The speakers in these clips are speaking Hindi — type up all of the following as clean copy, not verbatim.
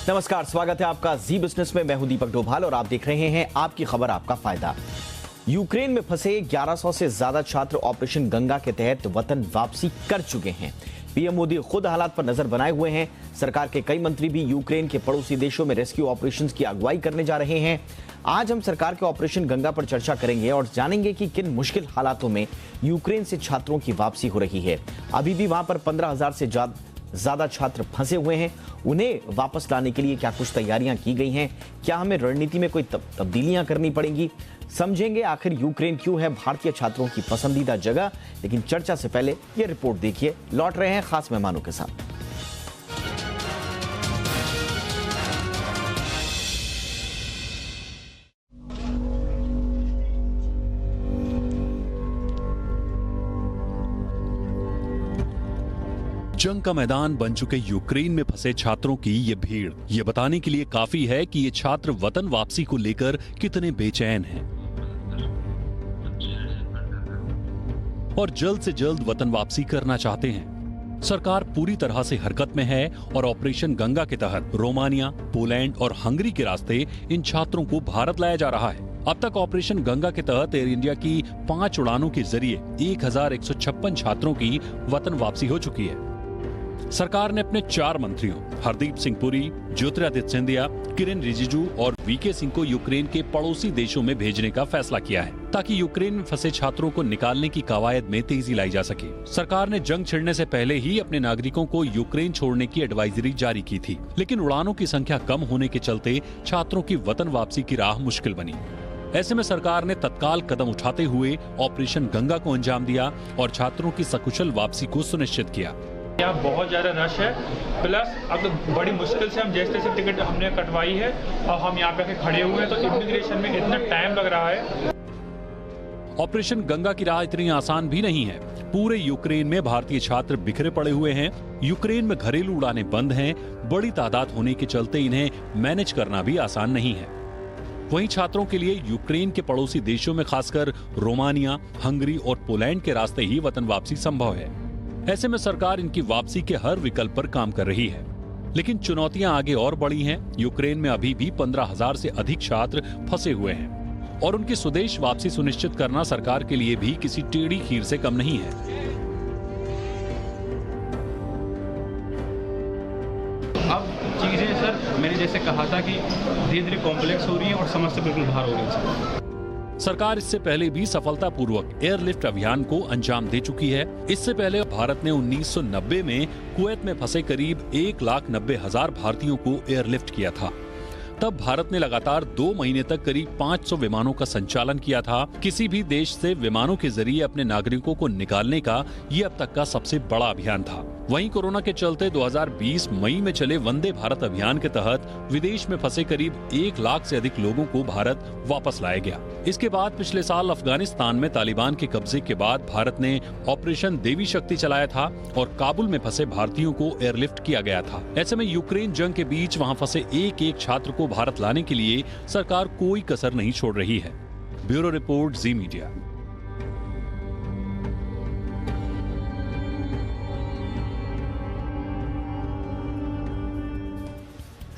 नमस्कार, स्वागत है आपका जी बिजनेस में। मैं हूं दीपक डोभाल और आप देख रहे हैं आपकी खबर आपका फायदा। यूक्रेन में फंसे 1100 से ज्यादा छात्र ऑपरेशन गंगा के तहत वतन वापसी कर चुके हैं। पीएम मोदी खुद हालात पर नजर बनाए हुए हैं। सरकार के कई मंत्री भी यूक्रेन के पड़ोसी देशों में रेस्क्यू ऑपरेशंस की अगुवाई करने जा रहे हैं। आज हम सरकार के ऑपरेशन गंगा पर चर्चा करेंगे और जानेंगे कि किन मुश्किल हालातों में यूक्रेन से छात्रों की वापसी हो रही है। अभी भी वहां पर 15,000 से ज्यादा छात्र फंसे हुए हैं। उन्हें वापस लाने के लिए क्या कुछ तैयारियां की गई हैं? क्या हमें रणनीति में कोई तब्दीलियां करनी पड़ेंगी? समझेंगे आखिर यूक्रेन क्यों है भारतीय छात्रों की पसंदीदा जगह। लेकिन चर्चा से पहले यह रिपोर्ट देखिए। लौट रहे हैं खास मेहमानों के साथ। जंग का मैदान बन चुके यूक्रेन में फंसे छात्रों की ये भीड़ ये बताने के लिए काफी है कि ये छात्र वतन वापसी को लेकर कितने बेचैन हैं और जल्द से जल्द वतन वापसी करना चाहते हैं। सरकार पूरी तरह से हरकत में है और ऑपरेशन गंगा के तहत रोमानिया, पोलैंड और हंगरी के रास्ते इन छात्रों को भारत लाया जा रहा है। अब तक ऑपरेशन गंगा के तहत एयर इंडिया की 5 उड़ानों के जरिए 1156 छात्रों की वतन वापसी हो चुकी है। सरकार ने अपने 4 मंत्रियों हरदीप सिंह पुरी, ज्योतिरादित्य सिंधिया, किरेन रिजिजू और वीके सिंह को यूक्रेन के पड़ोसी देशों में भेजने का फैसला किया है ताकि यूक्रेन में फंसे छात्रों को निकालने की कवायद में तेजी लाई जा सके। सरकार ने जंग छिड़ने से पहले ही अपने नागरिकों को यूक्रेन छोड़ने की एडवाइजरी जारी की थी, लेकिन उड़ानों की संख्या कम होने के चलते छात्रों की वतन वापसी की राह मुश्किल बनी। ऐसे में सरकार ने तत्काल कदम उठाते हुए ऑपरेशन गंगा को अंजाम दिया और छात्रों की सकुशल वापसी को सुनिश्चित किया। यहाँ बहुत ज़्यादा रश है, प्लस अब बड़ी मुश्किल से हम जैसे तैसे टिकट हमने कटवाई है और हम यहाँ पे आके खड़े हुए हैं, तो इमिग्रेशन में इतना टाइम लग रहा है। ऑपरेशन गंगा की राह इतनी आसान भी नहीं है। पूरे यूक्रेन में भारतीय छात्र बिखरे पड़े हुए हैं। यूक्रेन में घरेलू उड़ानें बंद हैं। बड़ी तादाद होने के चलते इन्हें मैनेज करना भी आसान नहीं है। वहीं छात्रों के लिए यूक्रेन के पड़ोसी देशों में खासकर रोमानिया, हंगरी और पोलैंड के रास्ते ही वतन वापसी संभव है। ऐसे में सरकार इनकी वापसी के हर विकल्प पर काम कर रही है, लेकिन चुनौतियां आगे और बढ़ी हैं। यूक्रेन में अभी भी 15,000 से अधिक छात्र फंसे हुए हैं और उनकी स्वदेश वापसी सुनिश्चित करना सरकार के लिए भी किसी टेढ़ी खीर से कम नहीं है। अब चीज़ें सर मैंने जैसे कहा था कि धीरे धीरे कॉम्प्लेक्स हो रही है और समझ से बिल्कुल बाहर हो रही है। सरकार इससे पहले भी सफलतापूर्वक एयरलिफ्ट अभियान को अंजाम दे चुकी है। इससे पहले भारत ने 1990 में कुवैत में फंसे करीब 1,90,000 भारतीयों को एयरलिफ्ट किया था। तब भारत ने लगातार 2 महीने तक करीब 500 विमानों का संचालन किया था। किसी भी देश से विमानों के जरिए अपने नागरिकों को निकालने का ये अब तक का सबसे बड़ा अभियान था। वहीं कोरोना के चलते 2020 मई में चले वंदे भारत अभियान के तहत विदेश में फंसे करीब 1 लाख से अधिक लोगों को भारत वापस लाया गया। इसके बाद पिछले साल अफगानिस्तान में तालिबान के कब्जे के बाद भारत ने ऑपरेशन देवी शक्ति चलाया था और काबुल में फंसे भारतीयों को एयरलिफ्ट किया गया था। ऐसे में यूक्रेन जंग के बीच वहां फंसे एक छात्र को भारत लाने के लिए सरकार कोई कसर नहीं छोड़ रही है। ब्यूरो रिपोर्ट, जी मीडिया।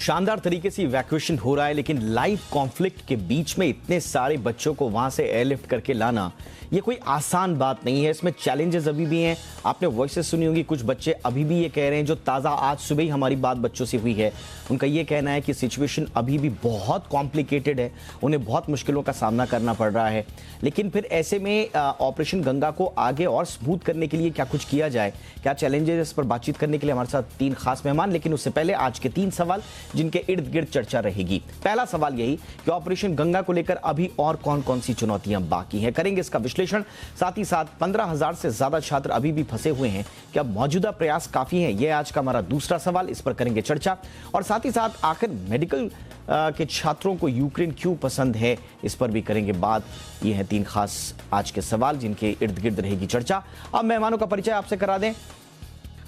शानदार तरीके से इवैक्यूएशन हो रहा है, लेकिन लाइव कॉन्फ्लिक्ट के बीच में इतने सारे बच्चों को वहां से एयरलिफ्ट करके लाना ये कोई आसान बात नहीं है। इसमें चैलेंजेस अभी भी हैं। आपने वॉइसेस सुनी होंगी, कुछ बच्चे अभी भी ये कह रहे हैं, जो ताज़ा आज सुबह ही हमारी बात बच्चों से हुई है, उनका ये कहना है कि सिचुएशन अभी भी बहुत कॉम्प्लिकेटेड है, उन्हें बहुत मुश्किलों का सामना करना पड़ रहा है। लेकिन फिर ऐसे में ऑपरेशन गंगा को आगे और स्मूथ करने के लिए क्या कुछ किया जाए, क्या चैलेंजेस, इस पर बातचीत करने के लिए हमारे साथ 3 खास मेहमान। लेकिन उससे पहले आज के 3 सवाल जिनके इर्द गिर्द चर्चा रहेगी। पहला सवाल यही कि ऑपरेशन गंगा को लेकर अभी और कौन कौन सी चुनौतियां बाकी हैं, करेंगे इसका विश्लेषण। साथ ही साथ 15,000 से ज्यादा छात्र अभी भी फंसे हुए हैं, क्या मौजूदा प्रयास काफी हैं? यह आज का हमारा दूसरा सवाल, इस पर करेंगे चर्चा। और साथ ही साथ आखिर मेडिकल के छात्रों को यूक्रेन क्यों पसंद है, इस पर भी करेंगे बात। ये हैं 3 खास आज के सवाल जिनके इर्द गिर्द रहेगी चर्चा। अब मेहमानों का परिचय आपसे करा दें।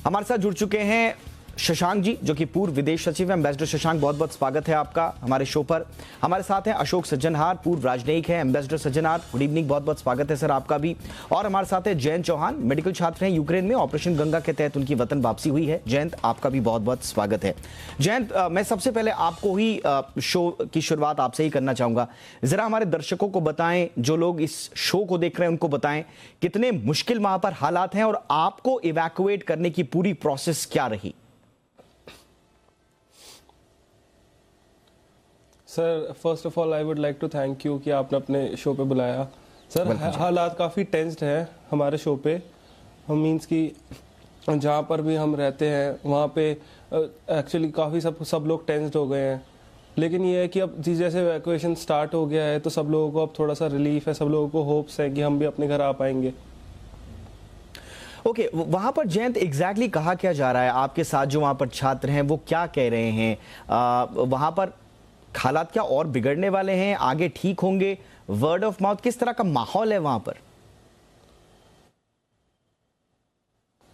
हमारे साथ जुड़ चुके हैं शशांक जी, जो कि पूर्व विदेश सचिव हैं। एम्बेसडर शशांक, बहुत बहुत स्वागत है आपका हमारे शो पर। हमारे साथ हैं अशोक सज्जनहार, पूर्व राजनयिक हैं। एम्बेसडर सज्जनहार, गुड इवनिंग, बहुत बहुत स्वागत है सर आपका भी। और हमारे साथ है जयंत चौहान, मेडिकल छात्र हैं यूक्रेन में, ऑपरेशन गंगा के तहत उनकी वतन वापसी हुई है। जयंत, आपका भी बहुत बहुत स्वागत है। जयंत, मैं सबसे पहले आपको ही शो की शुरुआत आपसे ही करना चाहूंगा। जरा हमारे दर्शकों को बताएं, जो लोग इस शो को देख रहे हैं उनको बताएं कितने मुश्किल वहां पर हालात हैं और आपको इवैक्यूएट करने की पूरी प्रोसेस क्या रही। Sir, first of all I would like to thank you कि आपने अपने शो पे बुलाया। सर, हालात काफ़ी टेंस्ड हैं हमारे शो पे। हम मीन्स कि जहाँ पर भी हम रहते हैं वहाँ पे एक्चुअली काफ़ी सब लोग टेंस्ड हो गए हैं। लेकिन ये है कि अब जैसे इवैक्यूएशन स्टार्ट हो गया है तो सब लोगों को अब थोड़ा सा रिलीफ है, सब लोगों को होप्स है कि हम भी अपने घर आ पाएंगे। ओके, वहां पर जयंत एग्जैक्टली कहा क्या जा रहा है? आपके साथ जो वहां पर छात्र हैं वो क्या कह रहे हैं? वहां पर हालात क्या और बिगड़ने वाले हैं, आगे ठीक होंगे? वर्ड ऑफ माउथ, किस तरह का माहौल है वहां पर?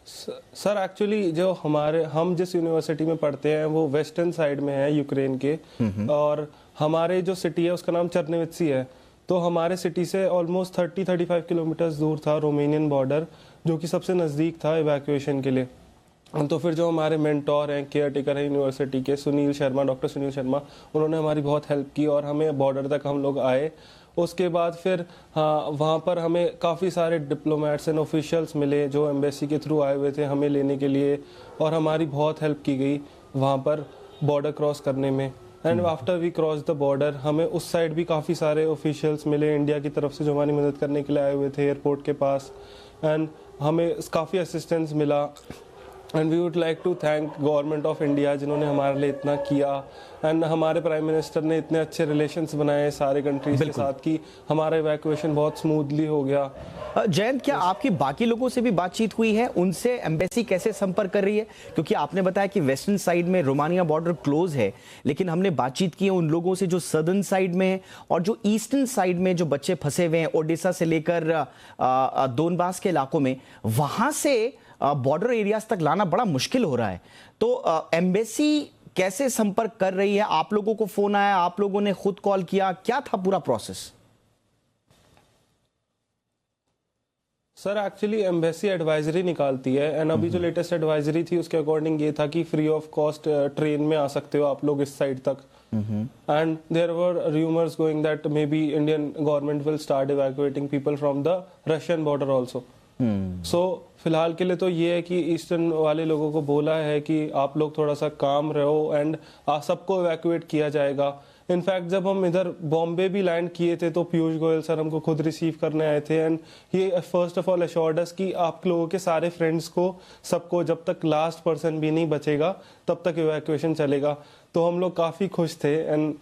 सर, एक्चुअली जो हम जिस यूनिवर्सिटी में पढ़ते हैं वो वेस्टर्न साइड में है यूक्रेन के, और हमारे जो सिटी है उसका नाम चर्नोवित्सी है। तो हमारे सिटी से ऑलमोस्ट 30-35 किलोमीटर दूर था रोमेनियन बॉर्डर, जो कि सबसे नज़दीक था इवैक्यूएशन के लिए। तो फिर जो हमारे मेंटोर हैं, केयर टेकर हैं यूनिवर्सिटी के, सुनील शर्मा, डॉक्टर सुनील शर्मा, उन्होंने हमारी बहुत हेल्प की और हमें बॉर्डर तक हम लोग आए। उसके बाद फिर वहाँ पर हमें काफ़ी सारे डिप्लोमेट्स एंड ऑफिशियल्स मिले जो एम्बेसी के थ्रू आए हुए थे हमें लेने के लिए, और हमारी बहुत हेल्प की गई वहाँ पर बॉर्डर क्रॉस करने में। And after we cross the border हमें उस साइड भी काफ़ी सारे ऑफिशियल्स मिले इंडिया की तरफ से जो हमारी मदद करने के लिए आए हुए थे एयरपोर्ट के पास, एंड हमें काफ़ी असिस्टेंस मिला। And we would like to thank government of India जिन्होंने हमारे लिए इतना किया, एंड हमारे प्राइम मिनिस्टर ने इतने अच्छे रिलेशंस बनाए सारे कंट्रीज के साथ कि हमारा इवैक्यूएशन बहुत स्मूथली हो गया। जयंत, क्या आपकी बाकी लोगों से भी बातचीत हुई है? उनसे एम्बेसी कैसे संपर्क कर रही है? क्योंकि आपने बताया कि वेस्टर्न साइड में रोमानिया बॉर्डर क्लोज है, लेकिन हमने बातचीत की है उन लोगों से जो सदर्न साइड में है और जो ईस्टर्न साइड में जो बच्चे फंसे हुए हैं, ओडिशा से लेकर दोनबास के इलाकों में, वहां से बॉर्डर एरियाज तक लाना बड़ा मुश्किल हो रहा है। तो एम्बेसी कैसे संपर्क कर रही है? आप लोगों को फोन आया, आप लोगों ने खुद कॉल किया, क्या था पूरा process? Sir, actually embassy advisory निकालती है, एंड अभी जो लेटेस्ट एडवाइजरी थी उसके अकॉर्डिंग ये था कि फ्री ऑफ कॉस्ट ट्रेन में आ सकते हो आप लोग इस साइड तक। And there were rumours going that may be Indian government will start evacuating people from the Russian border also. So फिलहाल के लिए तो ये है कि ईस्टर्न वाले लोगों को बोला है कि आप लोग थोड़ा सा काम रहो, एंड सबको इवैक्यूएट किया जाएगा। इनफैक्ट जब हम इधर बॉम्बे भी लैंड किए थे तो पीयूष गोयल सर हमको खुद रिसीव करने आए थे, एंड ये फर्स्ट ऑफ ऑल अश्योर्ड अस कि आप लोगों के सारे फ्रेंड्स को, सबको, जब तक लास्ट पर्सन भी नहीं बचेगा तब तक इवैक्यूएशन चलेगा। तो हम लोग काफ़ी खुश थे, एंड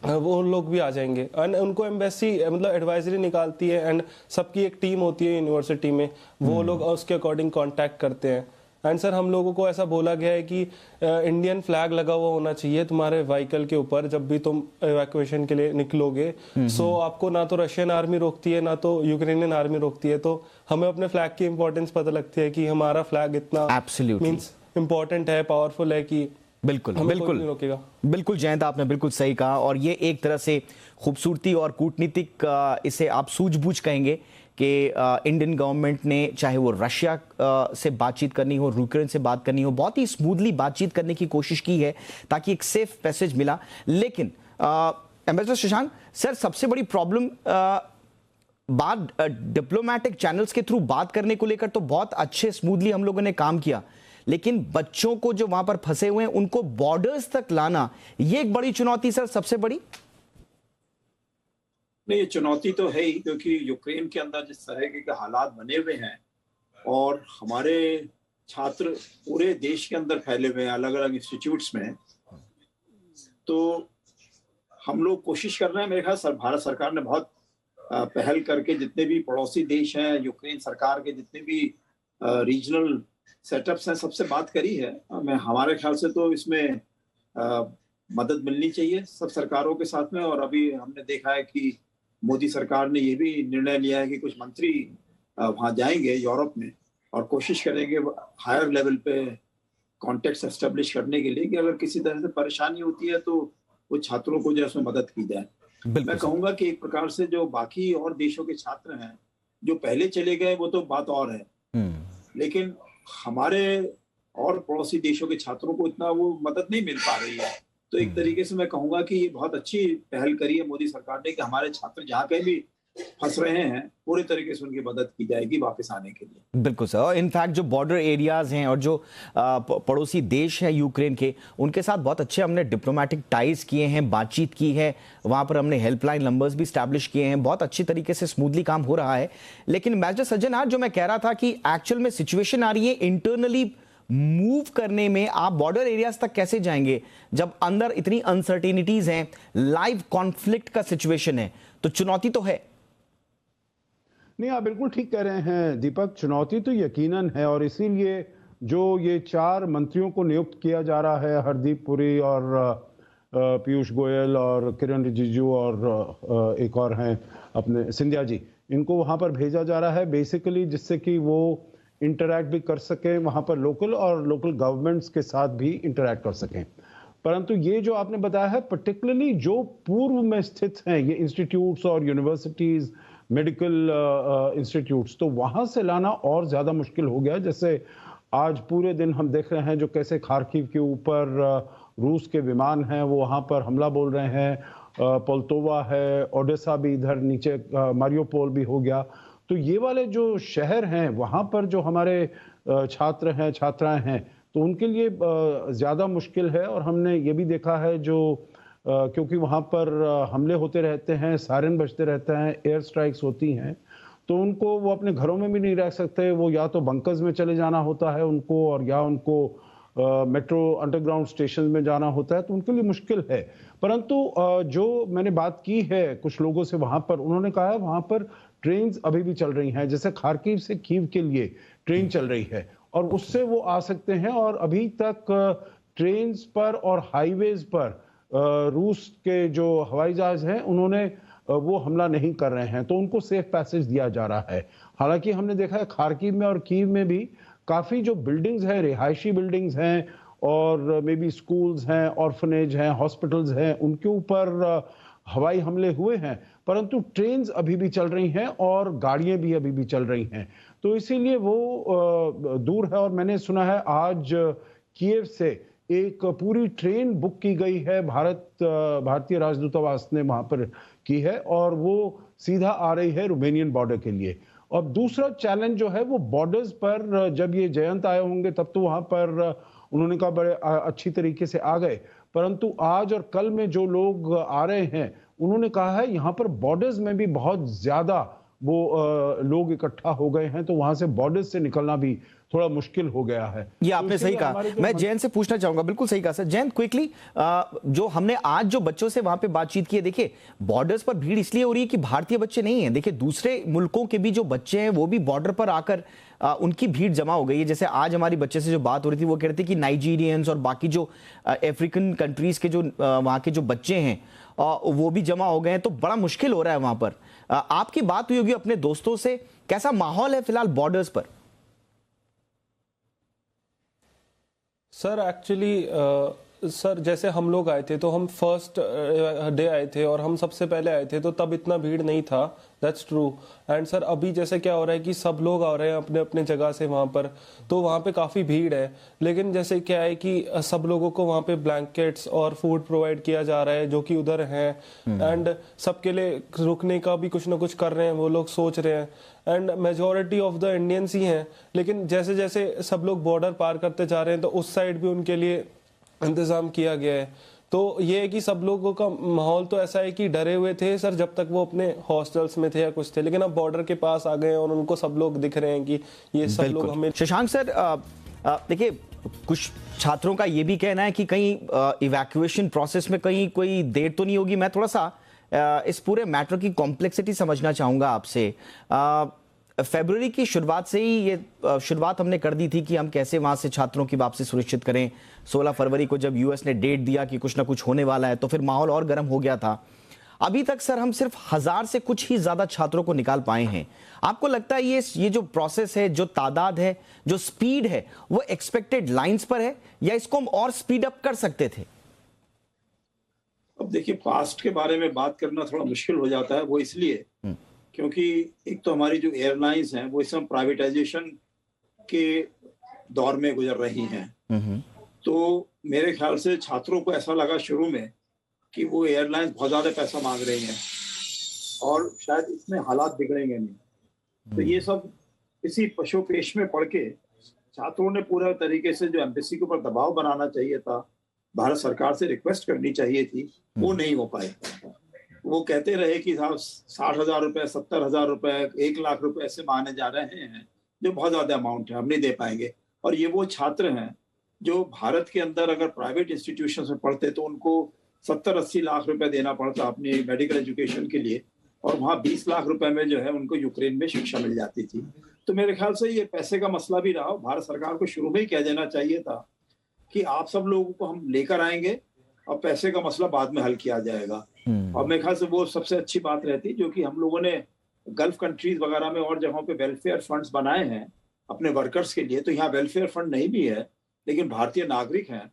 वो लोग भी आ जाएंगे। एंड उनको एम्बेसी मतलब एडवाइजरी निकालती है, एंड सबकी एक टीम होती है यूनिवर्सिटी में, वो लोग उसके अकॉर्डिंग कांटेक्ट करते हैं। एंड सर, हम लोगों को ऐसा बोला गया है कि इंडियन फ्लैग लगा हुआ होना चाहिए तुम्हारे व्हीकल के ऊपर जब भी तुम इवैक्यूएशन के लिए निकलोगे। सो आपको ना तो रशियन आर्मी रोकती है ना तो यूक्रेनियन आर्मी रोकती है। तो हमें अपने फ्लैग की इंपॉर्टेंस पता लगती है कि हमारा फ्लैग इतना मींस इंपॉर्टेंट है, पावरफुल है कि बिल्कुल बिल्कुल बिल्कुल जयंत, आपने बिल्कुल सही कहा। और ये एक तरह से खूबसूरती और कूटनीतिक इसे आप सूझबूझ कहेंगे कि इंडियन गवर्नमेंट ने, चाहे वो रशिया से बातचीत करनी हो, यूक्रेन से बात करनी हो, बहुत ही स्मूथली बातचीत करने की कोशिश की है ताकि एक सेफ पैसेज मिला। लेकिन एम्बेसडर शशांक सर, सबसे बड़ी प्रॉब्लम बात डिप्लोमेटिक चैनल्स के थ्रू बात करने को लेकर तो बहुत अच्छे स्मूथली हम लोगों ने काम किया, लेकिन बच्चों को जो वहां पर फंसे हुए हैं उनको बॉर्डर्स तक लाना, ये एक बड़ी चुनौती सर, सबसे बड़ी। नहीं, ये चुनौती तो है ही, क्योंकि यूक्रेन के अंदर जिस तरह के हालात बने हुए हैं और हमारे छात्र पूरे देश के अंदर फैले हुए हैं अलग अलग इंस्टीट्यूट्स में, तो हम लोग कोशिश कर रहे हैं। मेरे ख्याल भारत सरकार ने बहुत पहल करके जितने भी पड़ोसी देश हैं, यूक्रेन सरकार के जितने भी रीजनल सेटअप्स हैं, सबसे बात करी है। हमारे ख्याल से तो इसमें मदद मिलनी चाहिए सब सरकारों के साथ में। और अभी हमने देखा है कि मोदी सरकार ने ये भी निर्णय लिया है कि कुछ मंत्री वहाँ जाएंगे यूरोप में और कोशिश करेंगे हायर लेवल पे कॉन्टेक्स्ट एस्टेब्लिश करने के लिए कि अगर किसी तरह से परेशानी होती है तो वो छात्रों को जो है उसमें मदद की जाए। मैं कहूंगा कि एक प्रकार से जो बाकी और देशों के छात्र हैं जो पहले चले गए वो तो बात और है, लेकिन हमारे और पड़ोसी देशों के छात्रों को इतना वो मदद नहीं मिल पा रही है। तो एक तरीके से मैं कहूंगा कि ये बहुत अच्छी पहल करी है मोदी सरकार ने कि हमारे छात्र जहाँ कहीं भी फंस रहे हैं पूरे तरीके से उनकी मदद की जाएगी वापस आने के लिए। बिल्कुल सर। और इनफैक्ट जो बॉर्डर एरियाज हैं और जो पड़ोसी देश हैं यूक्रेन के, उनके साथ बहुत अच्छे हमने डिप्लोमेटिक टाइज किए हैं, बातचीत की है, वहां पर हमने हेल्पलाइन नंबर्स भी स्टैब्लिश किए हैं, बहुत अच्छी तरीके से स्मूथली काम हो रहा है। लेकिन मैनेजर सज्जन, आज जो मैं कह रहा था कि एक्चुअल में सिचुएशन आ रही है इंटरनली मूव करने में, आप बॉर्डर एरियाज तक कैसे जाएंगे जब अंदर इतनी अनसर्टेनिटीज हैं, लाइव कॉन्फ्लिक्ट का सिचुएशन है, तो चुनौती तो है। नहीं, आप बिल्कुल ठीक कह रहे हैं दीपक, चुनौती तो यकीनन है। और इसीलिए जो ये 4 मंत्रियों को नियुक्त किया जा रहा है, हरदीप पुरी और पीयूष गोयल और किरण रिजिजू और एक और हैं अपने सिंधिया जी, इनको वहाँ पर भेजा जा रहा है बेसिकली जिससे कि वो इंटरैक्ट भी कर सकें वहाँ पर लोकल और लोकल गवर्नमेंट्स के साथ भी इंटरैक्ट कर सकें। परंतु ये जो आपने बताया है, पर्टिकुलरली जो पूर्व में स्थित हैं ये इंस्टीट्यूट्स और यूनिवर्सिटीज़, मेडिकल इंस्टीट्यूट्स, तो वहाँ से लाना और ज़्यादा मुश्किल हो गया। जैसे आज पूरे दिन हम देख रहे हैं जो कैसे खार्किव के ऊपर रूस के विमान हैं वो वहाँ पर हमला बोल रहे हैं, पोल्तोवा है, ओडेसा भी इधर नीचे, मारियोपोल भी हो गया। तो ये वाले जो शहर हैं वहाँ पर जो हमारे छात्र हैं, छात्राएं हैं, तो उनके लिए ज़्यादा मुश्किल है। और हमने ये भी देखा है जो क्योंकि वहाँ पर हमले होते रहते हैं, सायरन बजते रहते हैं, एयर स्ट्राइक्स होती हैं, तो उनको वो अपने घरों में भी नहीं रह सकते, वो या तो बंकर्स में चले जाना होता है उनको, और या उनको मेट्रो अंडरग्राउंड स्टेशन में जाना होता है, तो उनके लिए मुश्किल है। परंतु जो मैंने बात की है कुछ लोगों से वहाँ पर, उन्होंने कहा है वहाँ पर ट्रेन अभी भी चल रही हैं, जैसे खार्किव से कीव के लिए ट्रेन चल रही है और उससे वो आ सकते हैं। और अभी तक ट्रेन पर और हाईवेज पर रूस के जो हवाई जहाज हैं उन्होंने वो हमला नहीं कर रहे हैं, तो उनको सेफ पैसेज दिया जा रहा है। हालांकि हमने देखा है खार्किव में और कीव में भी काफ़ी जो बिल्डिंग्स हैं, रिहायशी बिल्डिंग्स हैं और मे बी स्कूल्स हैं, ऑर्फनेज हैं, हॉस्पिटल्स हैं, उनके ऊपर हवाई हमले हुए हैं, परंतु ट्रेन्स अभी भी चल रही हैं और गाड़ियां भी अभी भी चल रही हैं, तो इसीलिए वो दूर है। और मैंने सुना है आज कीव से एक पूरी ट्रेन बुक की गई है, भारतीय राजदूतावास ने वहां पर की है, और वो सीधा आ रही है रोमानियन बॉर्डर के लिए। और दूसरा चैलेंज जो है वो बॉर्डर्स पर, जब ये जयंत आए होंगे तब तो वहां पर उन्होंने कहा बड़े अच्छी तरीके से आ गए, परंतु आज और कल में जो लोग आ रहे हैं उन्होंने कहा है यहाँ पर बॉर्डर्स में भी बहुत ज्यादा वो लोग इकट्ठा हो गए हैं, तो वहां से बॉर्डर्स से निकलना भी थोड़ा मुश्किल हो गया है। ये आपने सही कहा। मैं जयंत से पूछना चाहूंगा, बिल्कुल सही कहा सर। जयंत, क्विकली, जो हमने आज जो बच्चों से वहां पे बातचीत की है, देखिए बॉर्डर्स पर भीड़ इसलिए हो रही है कि भारतीय बच्चे नहीं है, देखिए दूसरे मुल्कों के भी जो बच्चे हैं वो भी बॉर्डर पर आकर उनकी भीड़ जमा हो गई है। जैसे आज हमारी बच्चे से जो बात हो रही थी वो कह रहे थे कि नाइजीरियंस और बाकी जो अफ्रीकन कंट्रीज के जो वहां के जो बच्चे हैं वो भी जमा हो गए हैं, तो बड़ा मुश्किल हो रहा है वहां पर। आपकी बात हुई होगी अपने दोस्तों से, कैसा माहौल है फिलहाल बॉर्डर्स पर? सर एक्चुअली सर जैसे हम लोग आए थे तो हम फर्स्ट डे आए थे और हम सबसे पहले आए थे, तो तब इतना भीड़ नहीं था, दैट्स ट्रू। एंड सर अभी जैसे क्या हो रहा है कि सब लोग आ रहे हैं अपने अपने जगह से वहाँ पर, तो वहाँ पे काफ़ी भीड़ है। लेकिन जैसे क्या है कि सब लोगों को वहाँ पे ब्लैंकेट्स और फूड प्रोवाइड किया जा रहा है जो कि उधर हैं, एंड सबके लिए रुकने का भी कुछ ना कुछ कर रहे हैं, वो लोग सोच रहे हैं। And majority of the Indians ही हैं, लेकिन जैसे जैसे सब लोग बॉर्डर पार करते जा रहे हैं तो उस साइड भी उनके लिए इंतजाम किया गया है। तो ये है कि सब लोगों का माहौल तो ऐसा है कि डरे हुए थे सर जब तक वो अपने हॉस्टल्स में थे या कुछ थे, लेकिन अब बॉर्डर के पास आ गए और उनको सब लोग दिख रहे हैं कि ये सब लोग हमें। शशांक सर, देखिए कुछ छात्रों का ये भी कहना है कि कहीं इवैक्यूएशन प्रोसेस में कहीं कोई देर तो नहीं होगी। मैं थोड़ा सा इस पूरे मैटर की कॉम्प्लेक्सिटी समझना चाहूंगा आपसे। फरवरी की शुरुआत से ही ये शुरुआत हमने कर दी थी कि हम कैसे वहां से छात्रों की वापसी सुनिश्चित करें। 16 फरवरी को जब यूएस ने डेट दिया कि कुछ ना कुछ होने वाला है, तो फिर माहौल और गर्म हो गया था। अभी तक सर हम सिर्फ 1000 से कुछ ही ज्यादा छात्रों को निकाल पाए हैं। आपको लगता है ये जो प्रोसेस है, जो तादाद है, जो स्पीड है, वो एक्सपेक्टेड लाइंस पर है या इसको हम और स्पीड अप कर सकते थे? अब देखिए, पास्ट के बारे में बात करना थोड़ा मुश्किल हो जाता है, वो इसलिए क्योंकि एक तो हमारी जो एयरलाइंस हैं वो इस समय प्राइवेटाइजेशन के दौर में गुजर रही हैं। तो मेरे ख्याल से छात्रों को ऐसा लगा शुरू में कि वो एयरलाइंस बहुत ज्यादा पैसा मांग रही हैं और शायद इसमें हालात बिगड़ेंगे नहीं। तो ये सब इसी पशुपेश में पड़ के छात्रों ने पूरा तरीके से जो एम्बेसी के ऊपर दबाव बनाना चाहिए था, भारत सरकार से रिक्वेस्ट करनी चाहिए थी, वो नहीं हो पाए। वो कहते रहे कि साहब 60,000 रुपए, 70,000 रुपए, 1 लाख रुपए ऐसे मांगने जा रहे हैं, जो बहुत ज्यादा अमाउंट है, हम नहीं दे पाएंगे। और ये वो छात्र हैं जो भारत के अंदर अगर प्राइवेट इंस्टीट्यूशन में पढ़ते तो उनको 70-80 लाख रुपए देना पड़ता अपनी मेडिकल एजुकेशन के लिए, और वहाँ 20 लाख रुपए में जो है उनको यूक्रेन में शिक्षा मिल जाती थी। तो मेरे ख्याल से ये पैसे का मसला भी रहा। भारत सरकार को शुरू में ही कह देना चाहिए था कि आप सब लोगों को हम लेकर आएंगे और पैसे का मसला बाद में हल किया जाएगा। और मेरे ख्याल से वो सबसे अच्छी बात रहती, जो कि हम लोगों ने गल्फ कंट्रीज वगैरह में और जगहों पे वेलफेयर फंड्स बनाए हैं अपने वर्कर्स के लिए। तो यहाँ वेलफेयर फंड नहीं भी है, लेकिन भारतीय नागरिक हैं,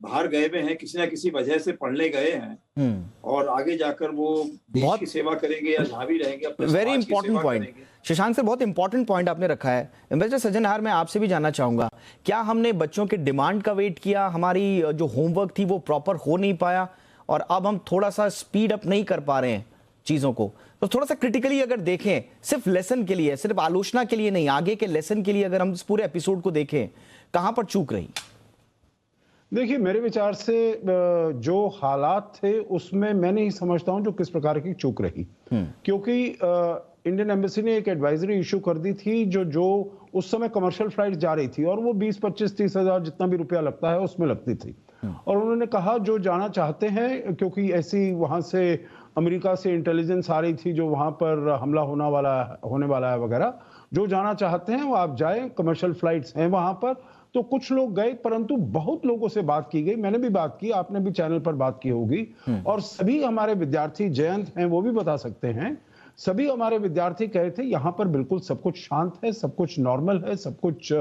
बाहर गए हुए हैं, किसी ना किसी वजह से पढ़ने गए हैं और आगे जाकर वो देश की सेवा करेंगे या जहाँ भी रहेंगे अपने very important point Shashank sir, बहुत इंपॉर्टेंट पॉइंट आपने रखा है। एम्बेसडर सज्जनहार, मैं आपसे भी जानना चाहूंगा, क्या हमने बच्चों के डिमांड का वेट किया, हमारी जो होमवर्क थी वो प्रॉपर हो नहीं पाया और अब हम थोड़ा सा स्पीड अप नहीं कर पा रहे हैं चीजों को? तो थोड़ा सा क्रिटिकली अगर देखें, सिर्फ लेसन के लिए, सिर्फ आलोचना के लिए नहीं, आगे के लेसन के लिए अगर हम इस पूरे एपिसोड को देखें, कहां पर चूक रही? देखिए, मेरे विचार से जो हालात थे उसमें मैं नहीं समझता हूं जो किस प्रकार की चूक रही, क्योंकि इंडियन एम्बेसी ने एक एडवाइजरी इशू कर दी थी जो उस समय कमर्शियल फ्लाइट जा रही थी और वो 20, 25, 30 हजार जितना भी रुपया लगता है उसमें लगती थी। और उन्होंने कहा जो जाना चाहते हैं, क्योंकि ऐसी वहां से अमेरिका से इंटेलिजेंस आ रही थी जो वहां पर हमला होने वाला है वगैरह, जो जाना चाहते हैं वो आप जाएं, कमर्शियल फ्लाइट्स हैं वहां पर। तो कुछ लोग गए, परंतु बहुत लोगों से बात की गई, मैंने भी बात की, आपने भी चैनल पर बात की होगी, और सभी हमारे विद्यार्थी, जयंत हैं वो भी बता सकते हैं, सभी हमारे विद्यार्थी कहे थे यहाँ पर बिल्कुल सब कुछ शांत है, सब कुछ नॉर्मल है, सब कुछ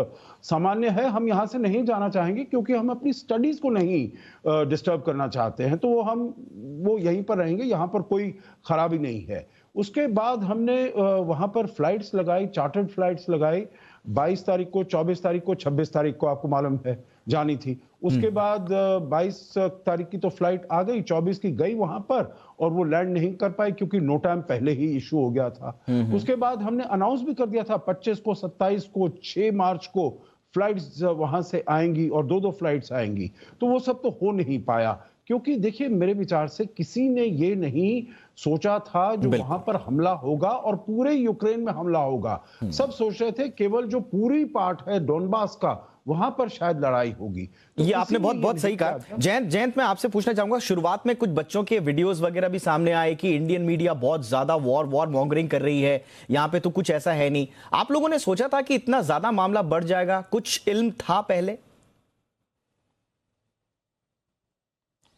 सामान्य है, हम यहाँ से नहीं जाना चाहेंगे क्योंकि हम अपनी स्टडीज को नहीं डिस्टर्ब करना चाहते हैं, तो वो यहीं पर रहेंगे, यहाँ पर कोई खराबी नहीं है। उसके बाद हमने वहां पर फ्लाइट्स लगाई, चार्टर्ड फ्लाइट्स लगाई, 22 तारीख को, 24 तारीख को, 26 तारीख को आपको मालूम है जानी थी। उसके बाद 22 तारीख की तो फ्लाइट आ गई, 24 की गई वहां पर और वो लैंड नहीं कर पाई क्योंकि नो टाइम पहले ही इशू हो गया था। उसके बाद हमने अनाउंस भी कर दिया था 25 को, 27 को, 6 मार्च को फ्लाइट्स वहां से आएंगी और 2-2 फ्लाइट्स आएंगी, तो वो सब तो हो नहीं पाया। क्योंकि देखिए, मेरे विचार से किसी ने ये नहीं सोचा था जो वहां पर हमला होगा और पूरे यूक्रेन में हमला होगा। सब सोच रहे थे केवल जो पूरी पार्ट है डोनबास का, वहां पर शायद लड़ाई होगी। तो ये आपने बहुत सही कहा। जयंत, मैं आपसे पूछना चाहूंगा, शुरुआत में कुछ बच्चों के वीडियोस वगैरह भी सामने आए कि इंडियन मीडिया बहुत ज्यादा वॉर मॉन्गरिंग कर रही है, यहाँ पे तो कुछ ऐसा है नहीं। आप लोगों ने सोचा था कि इतना ज्यादा मामला बढ़ जाएगा? कुछ इल्म था पहले?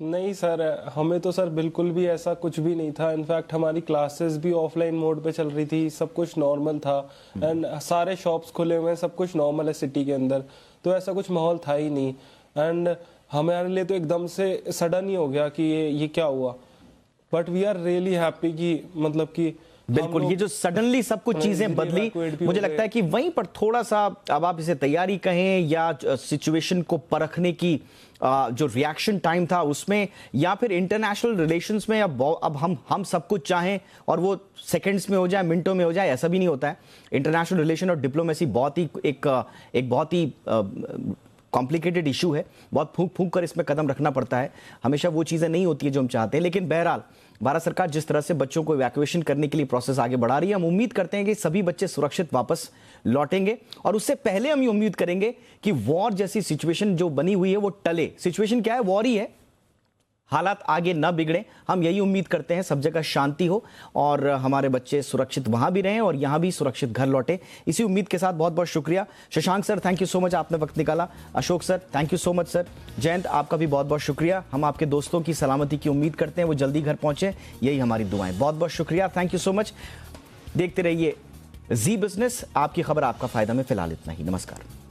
नहीं सर, हमें तो सर बिल्कुल भी ऐसा कुछ भी नहीं था। इनफैक्ट हमारी क्लासेस भी ऑफलाइन मोड पे चल रही थी, सब कुछ नॉर्मल था एंड सारे शॉप्स खुले हुए हैं, सब कुछ नॉर्मल है सिटी के अंदर, तो ऐसा कुछ माहौल था ही नहीं। एंड हमारे लिए तो एकदम से सडन ही हो गया कि ये क्या हुआ। But we are really happy कि मतलब कि बिल्कुल, ये जो सडनली सब कुछ चीजें बदली, मुझे लगता है कि वहीं पर थोड़ा सा, अब आप इसे तैयारी कहें या सिचुएशन को परखने की जो रिएक्शन टाइम था उसमें, या फिर इंटरनेशनल रिलेशंस में अब हम सब कुछ चाहें और वो सेकंड्स में हो जाए, मिनटों में हो जाए, ऐसा भी नहीं होता है। इंटरनेशनल रिलेशन और डिप्लोमेसी बहुत ही एक बहुत ही कॉम्प्लिकेटेड इशू है, बहुत फूंक कर इसमें कदम रखना पड़ता है, हमेशा वो चीज़ें नहीं होती है जो हम चाहते हैं। लेकिन बहरहाल भारत सरकार जिस तरह से बच्चों को इवैक्यूएशन करने के लिए प्रोसेस आगे बढ़ा रही है, हम उम्मीद करते हैं कि सभी बच्चे सुरक्षित वापस लौटेंगे, और उससे पहले हम ये उम्मीद करेंगे कि वॉर जैसी सिचुएशन जो बनी हुई है वो टले। सिचुएशन क्या है? वॉर ही है। हालात आगे न बिगड़े, हम यही उम्मीद करते हैं, सब जगह शांति हो और हमारे बच्चे सुरक्षित वहां भी रहें और यहां भी सुरक्षित घर लौटे। इसी उम्मीद के साथ बहुत बहुत शुक्रिया। Shashank sir, thank you so much, आपने वक्त निकाला। Ashok sir, thank you so much sir. Jayant, आपका भी बहुत बहुत शुक्रिया। हम आपके दोस्तों की सलामती की उम्मीद करते हैं, वो जल्दी घर पहुंचे, यही हमारी दुआएं। बहुत बहुत शुक्रिया, थैंक यू सो मच। देखते रहिए जी बिजनेस, आपकी खबर आपका फायदा में। फिलहाल इतना ही, नमस्कार।